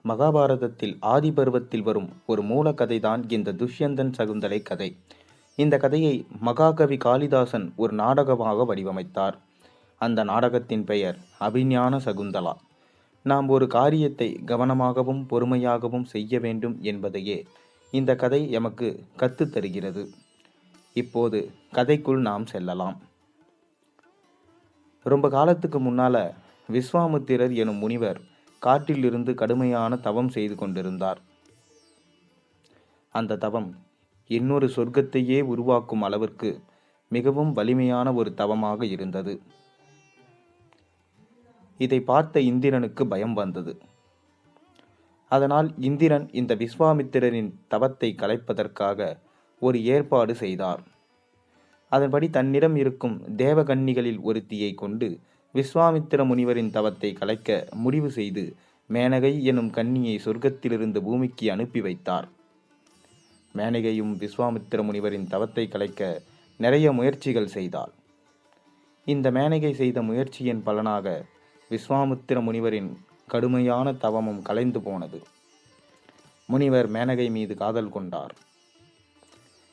மகாபாரதத்தில் ஆதி பருவத்தில் வரும் ஒரு மூல கதைதான் இந்த துஷ்யந்தன் சகுந்தலை கதை. இந்த கதையை மகாகவி காளிதாசன் ஒரு நாடகமாக வடிவமைத்தார். அந்த நாடகத்தின் பெயர் அபிஞான சகுந்தலா. நாம் ஒரு காரியத்தை கவனமாகவும் பொறுமையாகவும் செய்ய வேண்டும் என்பதையே இந்த கதை எமக்கு கற்றுத் தருகிறது. இப்போது கதைக்குள் நாம் செல்லலாம். ரொம்ப காலத்துக்கு முன்னால விஸ்வாமுத்திரர் எனும் முனிவர் காட்டிலிருந்து கடுமையான தவம் செய்து கொண்டிருந்தார். அந்த தவம் இன்னொரு சொர்க்கத்தையே உருவாக்கும் அளவிற்கு மிகவும் வலிமையான ஒரு தவமாக இருந்தது. இதை பார்த்த இந்திரனுக்கு பயம் வந்தது. அதனால் இந்திரன் இந்த விஸ்வாமித்திரரின் தவத்தை கலைப்பதற்காக ஒரு ஏற்பாடு செய்தார். அதன்படி தன்னிடம் இருக்கும் தேவகன்னிகளில் ஒருத்தியை கொண்டு விஸ்வாமித்திர முனிவரின் தவத்தை கலைக்க முடிவு செய்து மேனகை எனும் கன்னியை சொர்க்கத்திலிருந்து பூமிக்கு அனுப்பி வைத்தார். மேனகையும் விஸ்வாமித்திர முனிவரின் தவத்தை கலைக்க நிறைய முயற்சிகள் செய்தாள். இந்த மேனகை செய்த முயற்சியின் பலனாக விஸ்வாமித்திர முனிவரின் கடுமையான தவமும் கலைந்து போனது. முனிவர் மேனகை மீது காதல் கொண்டார்.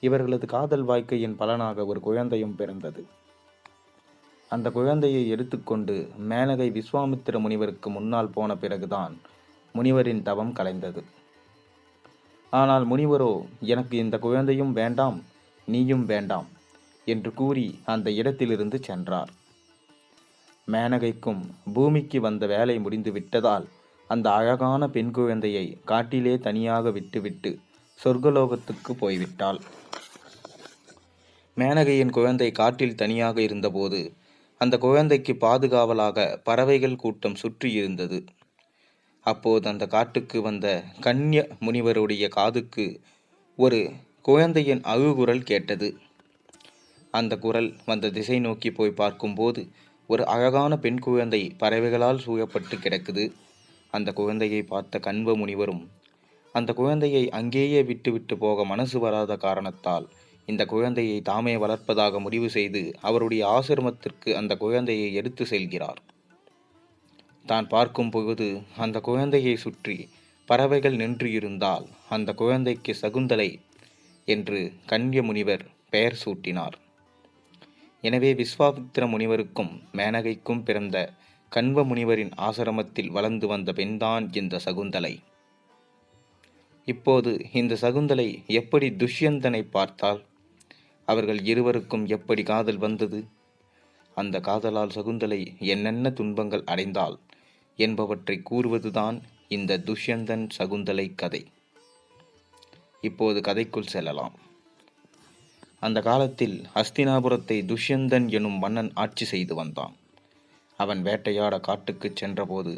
இவர்களது காதல் வாழ்க்கையின் பலனாக ஒரு குழந்தையும் பிறந்தது. அந்த குழந்தையை எடுத்துக்கொண்டு மேனகை விஸ்வாமித்திர முனிவருக்கு முன்னால் போன பிறகுதான் முனிவரின் தவம் கலைந்தது. ஆனால் முனிவரோ, எனக்கு இந்த குழந்தையும் வேண்டாம், நீயும் வேண்டாம் என்று கூறி அந்த இடத்திலிருந்து சென்றார். மேனகைக்கும் பூமிக்கு வந்த வேலை முடிந்து விட்டதால் அந்த அழகான பெண் குழந்தையை காட்டிலே தனியாக விட்டுவிட்டு சொர்க்கலோகத்துக்கு போய்விட்டாள். மேனகையின் குழந்தை காட்டில் தனியாக இருந்தபோது அந்த குழந்தைக்கு பாதுகாவலாக பறவைகள் கூட்டம் சுற்றி இருந்தது. அப்போது அந்த காட்டுக்கு வந்த கன்ய முனிவருடைய காதுக்கு ஒரு குழந்தையின் அழுகுரல் கேட்டது. அந்த குரல் வந்த திசை நோக்கி போய் பார்க்கும்போது ஒரு அழகான பெண் குழந்தை பறவைகளால் சூழப்பட்டு கிடக்குது. அந்த குழந்தையை பார்த்த கன்வ முனிவரும் அந்த குழந்தையை அங்கேயே விட்டுவிட்டு போக மனசு வராத காரணத்தால் இந்த குழந்தையை தாமே வளர்ப்பதாக முடிவு செய்து அவருடைய ஆசிரமத்திற்கு அந்த குழந்தையை எடுத்து செல்கிறார். தான் பார்க்கும் பொழுது அந்த குழந்தையை சுற்றி பறவைகள் நின்று இருந்தால் அந்த குழந்தைக்கு சகுந்தலை என்று கன்ய முனிவர் பெயர் சூட்டினார். எனவே விஸ்வாமித்திர முனிவருக்கும் மேனகைக்கும் பிறந்த கன்வ முனிவரின் ஆசிரமத்தில் வளர்ந்து வந்த பெண்தான் இந்த சகுந்தலை. இப்போது இந்த சகுந்தலை எப்படி துஷ்யந்தனை பார்த்தாள்? அவர்கள் இருவருக்கும் எப்படி காதல் வந்தது? அந்த காதலால் சகுந்தலை என்னென்ன துன்பங்கள் அடைந்தாள் என்பவற்றை கூறுவதுதான் இந்த துஷ்யந்தன் சகுந்தலை கதை. இப்போது கதைக்குள் செல்லலாம். அந்த காலத்தில் ஹஸ்தினாபுரத்தை துஷ்யந்தன் எனும் மன்னன் ஆட்சி செய்து வந்தான். அவன் வேட்டையாட காட்டுக்கு சென்றபோது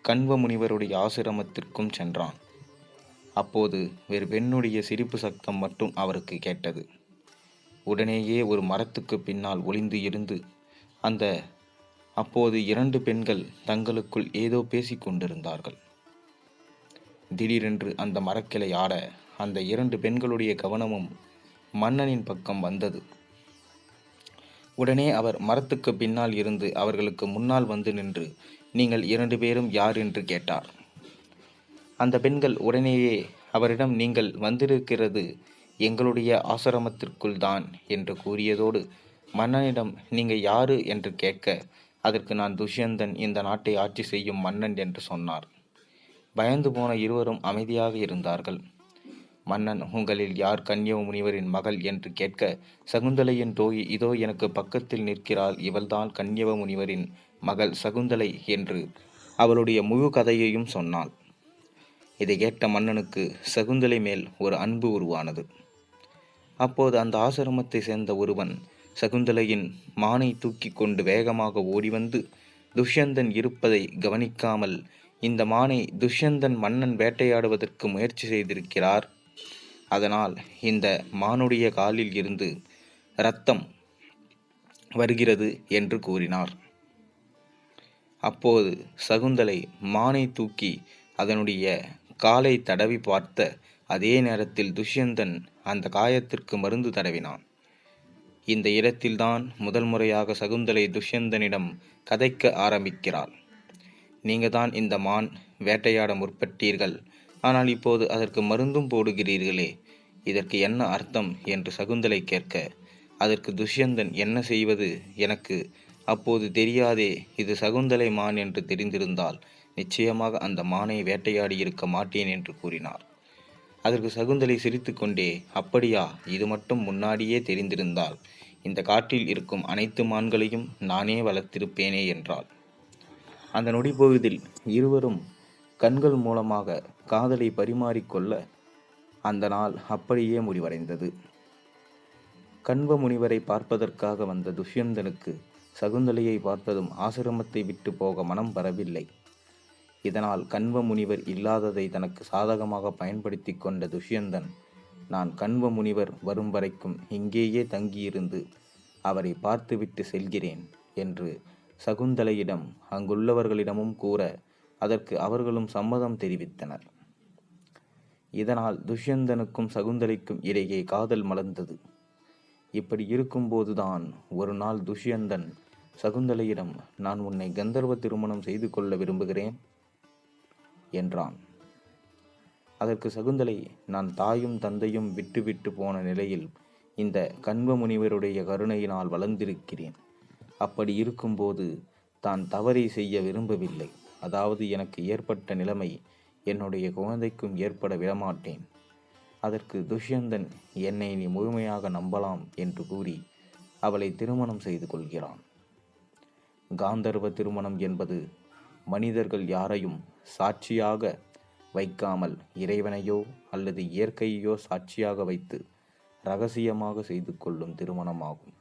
கன்வ முனிவருடைய ஆசிரமத்திற்கும் சென்றான். அப்போது வேறு பெண்ணுடைய சிரிப்பு சத்தம் மட்டும் அவருக்கு கேட்டது. உடனேயே ஒரு மரத்துக்கு பின்னால் ஒளிந்து இருந்து அப்போது இரண்டு பெண்கள் தங்களுக்குள் ஏதோ பேசிக் கொண்டிருந்தார்கள். திடீரென்று அந்த மரக்கிளை ஆட அந்த இரண்டு பெண்களுடைய கவனமும் மன்னனின் பக்கம் வந்தது. உடனே அவர் மரத்துக்கு பின்னால் இருந்து அவர்களுக்கு முன்னால் வந்து நின்று, நீங்கள் இரண்டு பேரும் யார் என்று கேட்டார். அந்த பெண்கள் உடனேயே அவரிடம், நீங்கள் வந்திருக்கிறது எங்களுடைய ஆசிரமத்திற்குள் தான் என்று கூறியதோடு மன்னனிடம் நீங்கள் யாரு என்று கேட்க, அதற்கு நான் துஷ்யந்தன், இந்த நாட்டை ஆட்சி செய்யும் மன்னன் என்று சொன்னார். பயந்து போன இருவரும் அமைதியாக இருந்தார்கள். மன்னன், உங்களில் யார் கன்ய முனிவரின் மகள் என்று கேட்க, சகுந்தலையின் தோழி இதோ எனக்கு பக்கத்தில் நிற்கிறாள், இவள்தான் கன்யவ முனிவரின் மகள் சகுந்தலை என்று அவளுடைய முழு கதையையும் சொன்னாள். இதை கேட்ட மன்னனுக்கு சகுந்தலை மேல் ஒரு அன்பு உருவானது. அப்போது அந்த ஆசிரமத்தை சேர்ந்த ஒருவன் சகுந்தலையின் மானை தூக்கி கொண்டு வேகமாக ஓடிவந்து துஷ்யந்தன் இருப்பதை கவனிக்காமல், இந்த மானை துஷ்யந்தன் மன்னன் வேட்டையாடுவதற்கு முயற்சி செய்திருக்கிறார், அதனால் இந்த மானுடைய காலில் இருந்து இரத்தம் வருகிறது என்று கூறினார். அப்போது சகுந்தலை மானை தூக்கி அதனுடைய காலை தடவி பார்த்த அதே நேரத்தில் துஷ்யந்தன் அந்த காயத்திற்கு மருந்து தடவினான். இந்த இடத்தில்தான் முதல் முறையாக சகுந்தலை துஷ்யந்தனிடம் கதைக்க ஆரம்பிக்கிறாள். நீங்க தான் இந்த மான் வேட்டையாட முற்பட்டீர்கள். ஆனால் இப்போது அதற்கு மருந்தும் போடுகிறீர்களே, இதற்கு என்ன அர்த்தம் என்று சகுந்தலை கேட்க, அதற்கு துஷ்யந்தன் என்ன செய்வது எனக்கு அப்போது தெரியாதே. இது சகுந்தலை மான் என்று தெரிந்திருந்தால் நிச்சயமாக அந்த மானை வேட்டையாடி இருக்க மாட்டேன் என்று கூறினார். அதற்கு சகுந்தலை சிரித்துக்கொண்டே, அப்படியா, இது மட்டும் முன்னாடியே தெரிந்திருந்தால் இந்த காட்டில் இருக்கும் அனைத்து மான்களையும் நானே வளர்த்திருப்பேனே என்றாள். அந்த நொடிப்பொழுதில் இருவரும் கண்கள் மூலமாக காதலை பரிமாறிக்கொள்ள அந்த நாள் அப்படியே முடிவடைந்தது. கண்வ முனிவரை பார்ப்பதற்காக வந்த துஷ்யந்தனுக்கு சகுந்தலையை பார்த்ததும் ஆசிரமத்தை விட்டு போக மனம் வரவில்லை. இதனால் கண்வ முனிவர் இல்லாததை தனக்கு சாதகமாக பயன்படுத்தி கொண்ட துஷ்யந்தன், நான் கண்வ முனிவர் வரும் வரைக்கும் இங்கேயே தங்கியிருந்து அவரை பார்த்துவிட்டு செல்கிறேன் என்று சகுந்தலையிடம் அங்குள்ளவர்களிடமும் கூற, அதற்கு அவர்களும் சம்மதம் தெரிவித்தனர். இதனால் துஷ்யந்தனுக்கும் சகுந்தலைக்கும் இடையே காதல் மலர்ந்தது. இப்படி இருக்கும்போதுதான் ஒரு நாள் துஷ்யந்தன் சகுந்தலையிடம், நான் உன்னை கந்தர்வ திருமணம் செய்து கொள்ள விரும்புகிறேன் என்றான். அதற்கு சகுந்தலை, நான் தாயும் தந்தையும் விட்டு போன நிலையில் இந்த கண்வ முனிவருடைய கருணையினால் வளர்ந்திருக்கிறேன். அப்படி இருக்கும்போது தான் தவறை செய்ய விரும்பவில்லை. அதாவது எனக்கு ஏற்பட்ட நிலைமை என்னுடைய குழந்தைக்கும் ஏற்பட விடமாட்டேன். அதற்கு துஷ்யந்தன், என்னை நீ முழுமையாக நம்பலாம் என்று கூறி அவளை திருமணம் செய்து கொள்கிறான். காந்தர்வ திருமணம் என்பது மனிதர்கள் யாரையும் சாட்சியாக வைக்காமல் இறைவனையோ அல்லது இயற்கையோ சாட்சியாக வைத்து இரகசியமாக செய்து கொள்ளும் திருமணமாகும்.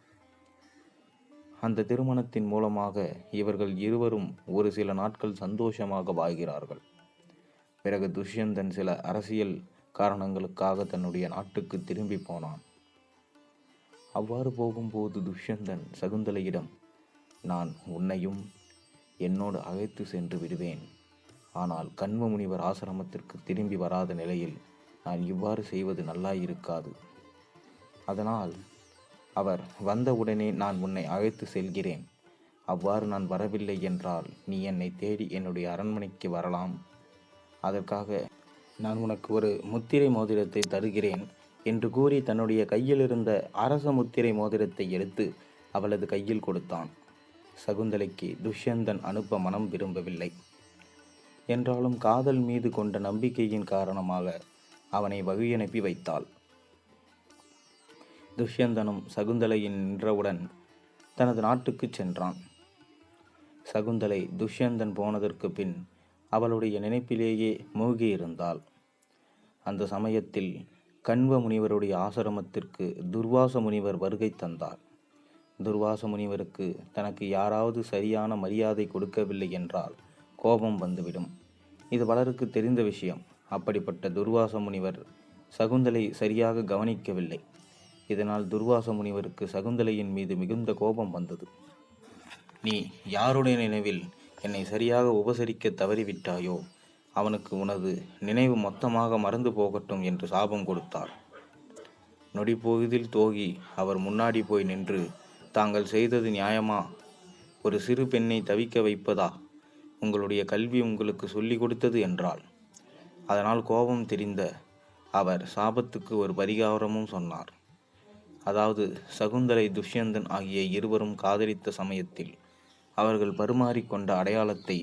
அந்த திருமணத்தின் மூலமாக இவர்கள் இருவரும் ஒரு சில நாட்கள் சந்தோஷமாக வாழ்கிறார்கள். பிறகு துஷ்யந்தன் சில அரசியல் காரணங்களுக்காக தன்னுடைய நாட்டுக்கு திரும்பி போனான். அவ்வாறு போகும்போது துஷ்யந்தன் சகுந்தலையிடம், நான் உன்னையும் என்னோடு அழைத்து சென்று விடுவேன். ஆனால் கண்வ முனிவர் ஆசிரமத்திற்கு திரும்பி வராத நிலையில் நான் இவ்வாறு செய்வது நல்லாயிருக்காது. அதனால் அவர் வந்தவுடனே நான் உன்னை அழைத்து செல்கிறேன். அவ்வாறு நான் வரவில்லை என்றால் நீ என்னை தேடி என்னுடைய அரண்மனைக்கு வரலாம். அதற்காக நான் உனக்கு ஒரு முத்திரை மோதிரத்தை தருகிறேன் என்று கூறி தன்னுடைய கையில் இருந்த அரச முத்திரை மோதிரத்தை எடுத்து அவளது கையில் கொடுத்தான். சகுந்தலைக்கு துஷ்யந்தன் அனுப்ப மனம் விரும்பவில்லை. என்றாலும் காதல் மீது கொண்ட நம்பிக்கையின் காரணமாக அவனை வழியனுப்பி வைத்தாள். துஷ்யந்தனும் சகுந்தலையின் நின்றவுடன் தனது நாட்டுக்கு சென்றான். சகுந்தலை துஷ்யந்தன் போனதற்கு பின் அவளுடைய நினைப்பிலேயே மூழ்கியிருந்தாள். அந்த சமயத்தில் கண்வ முனிவருடைய ஆசிரமத்திற்கு துர்வாச முனிவர் வருகை தந்தார். துர்வாச முனிவருக்கு தனக்கு யாராவது சரியான மரியாதை கொடுக்கவில்லை என்றால் கோபம் வந்துவிடும். இது பலருக்கு தெரிந்த விஷயம். அப்படிப்பட்ட துர்வாச முனிவர் சகுந்தலை சரியாக கவனிக்கவில்லை. இதனால் துர்வாச முனிவருக்கு சகுந்தலையின் மீது மிகுந்த கோபம் வந்தது. நீ யாருடைய நினைவில் என்னை சரியாக உபசரிக்க தவறிவிட்டாயோ அவனுக்கு உனது நினைவு மொத்தமாக மறந்து போகட்டும் என்று சாபம் கொடுத்தார். நொடிப்பொழுதில் தோகி அவர் முன்னாடி போய் நின்று, தாங்கள் செய்தது நியாயமா? ஒரு சிறு பெண்ணை தவிக்க வைப்பதா உங்களுடைய கல்வி உங்களுக்கு சொல்லிக் கொடுத்தது என்றாள். அதனால் கோபம் தெரிந்த அவர் சாபத்துக்கு ஒரு பரிகாரமும் சொன்னார். அதாவது சகுந்தலை துஷ்யந்தன் ஆகிய இருவரும் காதலித்த சமயத்தில் அவர்கள் பரிமாறிக்கொண்ட அடையாளத்தை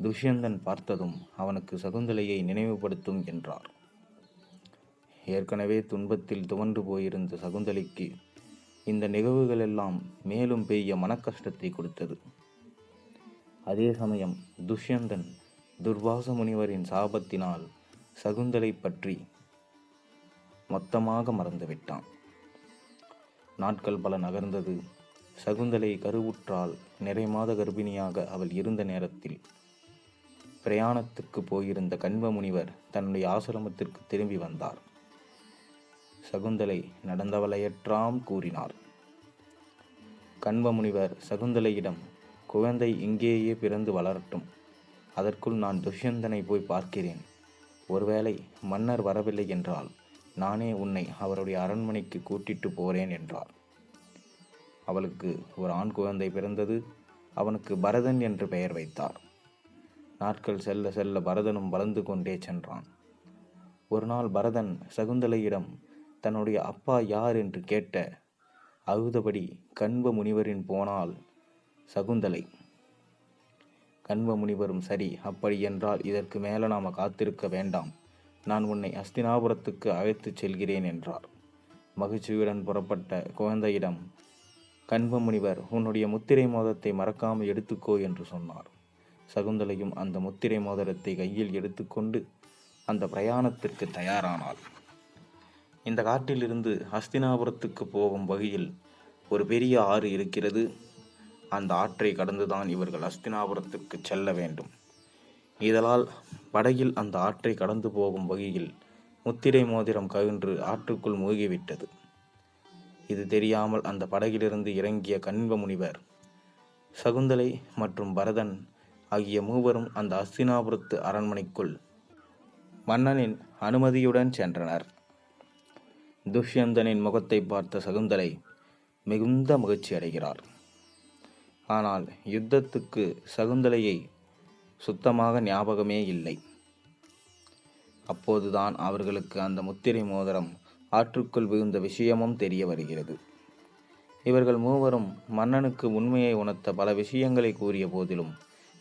துஷ்யந்தன் பார்த்ததும் அவனுக்கு சகுந்தலையை நினைவுபடுத்தும் என்றார். ஏற்கனவே துன்பத்தில் துவண்டு போயிருந்த சகுந்தலைக்கு இந்த நிகழ்வுகளெல்லாம் மேலும் பெரிய மனக்கஷ்டத்தை கொடுத்தது. அதே சமயம் துஷ்யந்தன் துர்வாச முனிவரின் சாபத்தினால் சகுந்தலை பற்றி மொத்தமாக மறந்துவிட்டான். நாட்கள் பல நகர்ந்தது. சகுந்தலை கருவுற்றால். நிறைமாத கர்ப்பிணியாக அவள் இருந்த நேரத்தில் பிரயாணத்துக்கு போயிருந்த கண்வ முனிவர் தன்னுடைய ஆசிரமத்திற்கு திரும்பி வந்தார். சகுந்தலை நடந்தவளையற்றாம் கூறினார். கண்வ முனிவர் சகுந்தலையிடம், குழந்தை இங்கேயே பிறந்து வளரட்டும். அதற்குள் நான் துஷ்யந்தனை போய் பார்க்கிறேன். ஒருவேளை மன்னர் வரவில்லை என்றால் நானே உன்னை அவருடைய அரண்மனைக்கு கூட்டிட்டு போறேன் என்றார். அவளுக்கு ஒரு ஆண் குழந்தை பிறந்தது. அவனுக்கு பரதன் என்று பெயர் வைத்தார். நாட்கள் செல்ல செல்ல பரதனும் வளர்ந்து கொண்டே சென்றான். ஒரு நாள் பரதன் சகுந்தலையிடம் தன்னுடைய அப்பா யார் என்று கேட்ட அழுதபடி கண்வ முனிவரின் போனாள் சகுந்தலை. கண்வ முனிவரும், சரி, அப்படி என்றால் இதற்கு மேல நாம காத்திருக்க வேண்டாம், நான் உன்னை அஸ்தினாபுரத்துக்கு அழைத்துச் செல்கிறேன் என்றார். மகிழ்ச்சியுடன் புறப்பட்ட குழந்தையிடம் கண்வ முனிவர், உன்னுடைய முத்திரை மோதிரத்தை மறக்காமல் எடுத்துக்கோ என்று சொன்னார். சகுந்தலையும் அந்த முத்திரை மோதிரத்தை கையில் எடுத்துக்கொண்டு அந்த பிரயாணத்திற்கு தயாரானாள். இந்த காட்டிலிருந்து ஹஸ்தினாபுரத்துக்கு போகும் வழியில் ஒரு பெரிய ஆறு இருக்கிறது. அந்த ஆற்றை கடந்துதான் இவர்கள் ஹஸ்தினாபுரத்துக்கு செல்ல வேண்டும். இதனால் படகில் அந்த ஆற்றை கடந்து போகும் வழியில் முத்திரை மோதிரம் கவின்று ஆற்றுக்குள் மூழ்கிவிட்டது. இது தெரியாமல் அந்த படகிலிருந்து இறங்கிய கண்வ முனிவர், சகுந்தலை மற்றும் பரதன் ஆகிய மூவரும் அந்த ஹஸ்தினாபுரத்து அரண்மனைக்குள் மன்னனின் அனுமதியுடன் சென்றனர். துஷ்யந்தனின் முகத்தை பார்த்த சகுந்தலை மிகுந்த மகிழ்ச்சி அடைகிறார். ஆனால் யுத்தத்துக்கு சகுந்தலையை சுத்தமாக ஞாபகமே இல்லை. அப்போதுதான் அவர்களுக்கு அந்த முத்திரை மோதிரம் ஆற்றுக்குள் விழுந்த விஷயமும் தெரிய வருகிறது. இவர்கள் மூவரும் மன்னனுக்கு உண்மையை உணர்த்த பல விஷயங்களை கூறிய போதிலும்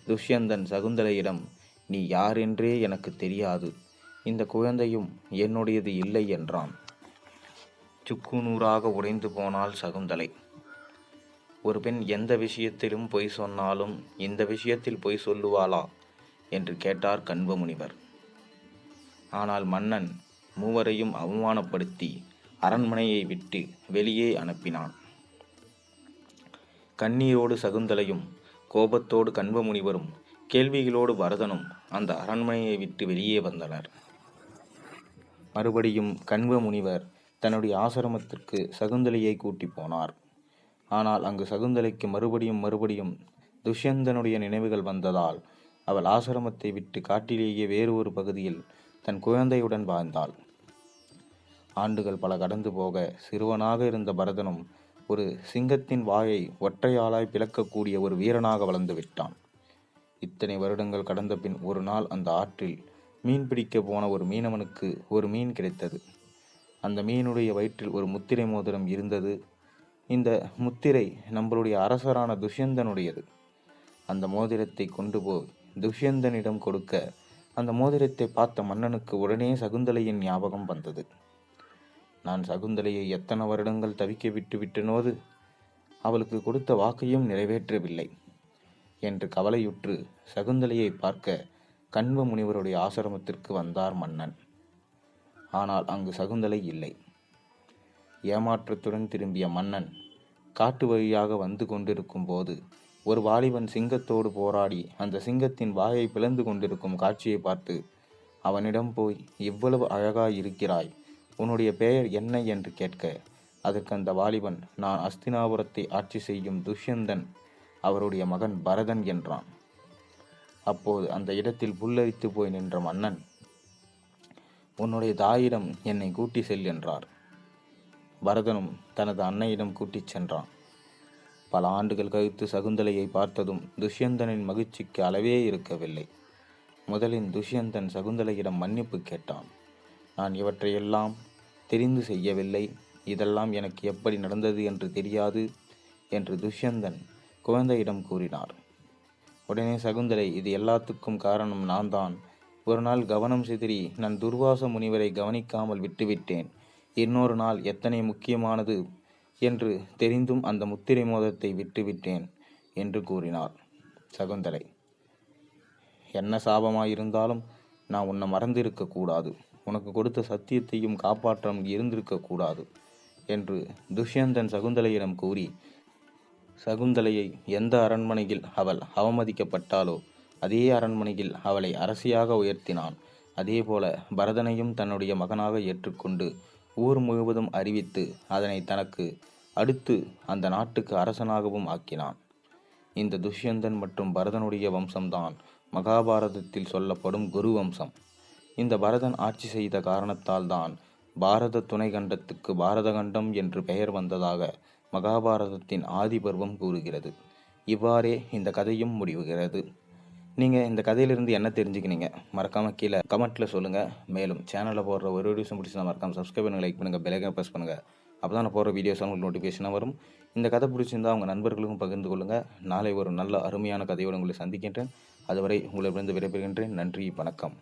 துஷ்யந்தன் சகுந்தலையிடம், நீ யார் என்றே எனக்கு தெரியாது, இந்த குழந்தையும் என்னுடையது இல்லை என்றான். சுக்குநூறாக உடைந்து போனாள் சகுந்தலை. ஒரு பெண் எந்த விஷயத்திலும் பொய் சொன்னாலும் இந்த விஷயத்தில் பொய் சொல்லுவாளா என்று கேட்டார் கண்வ முனிவர். ஆனால் மன்னன் மூவரையும் அவமானப்படுத்தி அரண்மனையை விட்டு வெளியே அனுப்பினான். கண்ணீரோடு சகுந்தலையும் கோபத்தோடு கண்வ முனிவரும் கேள்விகளோடு பரதனும் அந்த அரண்மனையை விட்டு வெளியே வந்தனர். மறுபடியும் கண்வ முனிவர் தன்னுடைய ஆசிரமத்திற்கு சகுந்தலையை கூட்டி போனார். ஆனால் அங்கு சகுந்தலைக்கு மறுபடியும் துஷ்யந்தனுடைய நினைவுகள் வந்ததால் அவள் ஆசிரமத்தை விட்டு காட்டிலேயே வேறு ஒரு பகுதியில் தன் குழந்தையுடன் வாழ்ந்தாள். ஆண்டுகள் பல கடந்து போக சிறுவனாக இருந்த பரதனும் ஒரு சிங்கத்தின் வாயை ஒற்றையாளாய் பிளக்கக்கூடிய ஒரு வீரனாக வளர்ந்து விட்டான். இத்தனை வருடங்கள் கடந்த பின் ஒரு நாள் அந்த ஆற்றில் மீன் பிடிக்க போன ஒரு மீனவனுக்கு ஒரு மீன் கிடைத்தது. அந்த மீனுடைய வயிற்றில் ஒரு முத்திரை மோதிரம் இருந்தது. இந்த முத்திரை நம்மளுடைய அரசரான துஷ்யந்தனுடையது. அந்த மோதிரத்தை கொண்டு போய் துஷ்யந்தனிடம் கொடுக்க அந்த மோதிரத்தை பார்த்த மன்னனுக்கு உடனே சகுந்தலையின் ஞாபகம் வந்தது. நான் சகுந்தலையை எத்தனை வருடங்கள் தவிக்க விட்டு விட்டனோது, அவளுக்கு கொடுத்த வாக்கையும் நிறைவேற்றவில்லை என்று கவலையுற்று சகுந்தலையை பார்க்க கண்வ முனிவருடைய ஆசிரமத்திற்கு வந்தார் மன்னன். ஆனால் அங்கு சகுந்தலை இல்லை. ஏமாற்றத்துடன் திரும்பிய மன்னன் காட்டு வழியாக வந்து கொண்டிருக்கும் போது ஒரு வாலிபன் சிங்கத்தோடு போராடி அந்த சிங்கத்தின் வாயை பிளந்து கொண்டிருக்கும் காட்சியை பார்த்து அவனிடம் போய், இவ்வளவு அழகாய் இருக்கிறாய், உன்னுடைய பெயர் என்ன என்று கேட்க அதற்கு அந்த வாலிபன், நான் அஸ்தினாபுரத்தை ஆட்சி செய்யும் துஷ்யந்தன் அவருடைய மகன் பரதன் என்றான். அப்போது அந்த இடத்தில் புல்லரித்து போய் நின்ற மன்னன், உன்னுடைய தாயிடம் என்னை கூட்டி செல் என்றார். பரதனும் தனது அன்னையிடம் கூட்டிச் சென்றான். பல ஆண்டுகள் கழித்து சகுந்தலையை பார்த்ததும் துஷ்யந்தனின் மகிழ்ச்சிக்கு அளவே இருக்கவில்லை. முதலில் துஷ்யந்தன் சகுந்தலையிடம் மன்னிப்பு கேட்டான். நான் இவற்றையெல்லாம் தெரிந்து செய்யவில்லை, இதெல்லாம் எனக்கு எப்படி நடந்தது என்று தெரியாது என்று துஷ்யந்தன் குழந்தையிடம் கூறினார். உடனே சகுந்தலை, இது எல்லாத்துக்கும் காரணம் நான் தான். ஒரு நாள் கவனம் சிதறி நான் துர்வாச முனிவரை கவனிக்காமல் விட்டுவிட்டேன். இன்னொரு நாள் எத்தனை முக்கியமானது என்று தெரிந்தும் அந்த முத்திரை மோதிரத்தை விட்டுவிட்டேன் என்று கூறினார் சகுந்தலை. என்ன சாபமாயிருந்தாலும் நான் உன்னை மறந்திருக்க கூடாது, உனக்கு கொடுத்த சத்தியத்தையும் காப்பாற்றாமல் இருந்திருக்க கூடாது என்று துஷ்யந்தன் சகுந்தலையிடம் கூறி, சகுந்தலையை எந்த அரண்மனையில் அவள் அவமதிக்கப்பட்டாலோ அதே அரண்மனையில் அவளை அரசியாக உயர்த்தினான். அதேபோல பரதனையும் தன்னுடைய மகனாக ஏற்றுக்கொண்டு ஊர் முழுவதும் அறிவித்து அதனை தனக்கு அடுத்து அந்த நாட்டுக்கு அரசனாகவும் ஆக்கினான். இந்த துஷ்யந்தன் மற்றும் பரதனுடைய வம்சம்தான் மகாபாரதத்தில் சொல்லப்படும் குரு வம்சம். இந்த பரதன் ஆட்சி செய்த காரணத்தால் தான் பாரத துணை கண்டத்துக்கு பாரதகண்டம் என்று பெயர் வந்ததாக மகாபாரதத்தின் ஆதி பர்வம் கூறுகிறது. இவ்வாறே இந்த கதையும் முடிவுகிறது. நீங்கள் இந்த கதையிலிருந்து என்ன தெரிஞ்சுக்கினீங்க? மறக்காமல் கீழே கமெண்ட்டில் சொல்லுங்கள். மேலும் சேனலில் போடுற ஒரு வீடியோஸும் பிடிச்சிருந்தா மறக்காமல் சப்ஸ்கிரைப் பண்ணுங்கள், லைக் பண்ணுங்கள், பெல் ஐகானை ப்ரெஸ் பண்ணுங்கள். அப்போ தான் நான் போடுற வீடியோஸ் உங்களுக்கு நோட்டிஃபிகேஷனாக வரும். இந்த கதை பிடிச்சிருந்தால் உங்கள் நண்பர்களுக்கும் பகிர்ந்து கொள்ளுங்கள். நாளை ஒரு நல்ல அருமையான கதையோடு உங்களை சந்திக்கின்றேன். அதுவரை உங்களிடமிருந்து விடைபெறுகின்றேன். நன்றி, வணக்கம்.